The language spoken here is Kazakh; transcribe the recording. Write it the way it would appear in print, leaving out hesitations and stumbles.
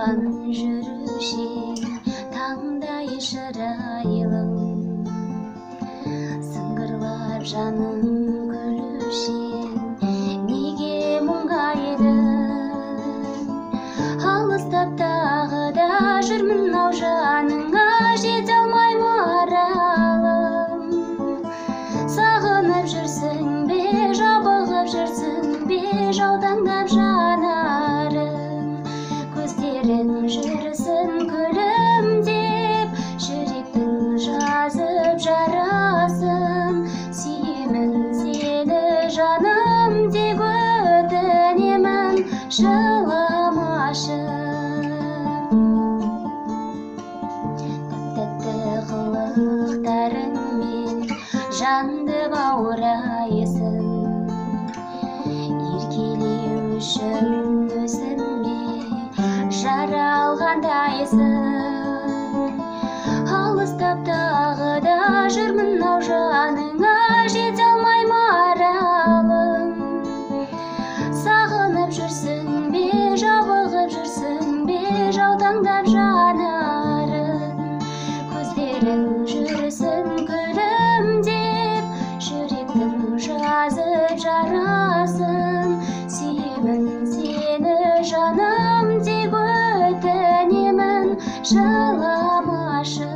Саған жүруші таңдай шырайлым, сыңғырлап жаным күлуші, неге мұңғайдың? Алыстап тағы да жүрмін ау жаныңа, жете алмай маралым. Сағынып жүрсің бе, жабығып жүрсің бе, жаутаңдап жанарым. Көздерің жүрсін күлімдеп, жүректің жазып жарасын. Сүйемін сені жаным, тек өтінемін, жыламашы. Тәтті қылықтарыңмен жанды баурайсың, еркелеу үшін өзіңе жаралғандайсың. Алыстап тағы да жүрмін ау жаныңа, жете алмай маралым. Сағынып жүрсің бе, жабығып жүрсің бе, жаутаңдап жанарым. Көздерің жүрсін күлімдеп, жүректің жазып жарасын. Сүйемін сені жаным, тек өтінемін, жыламашы.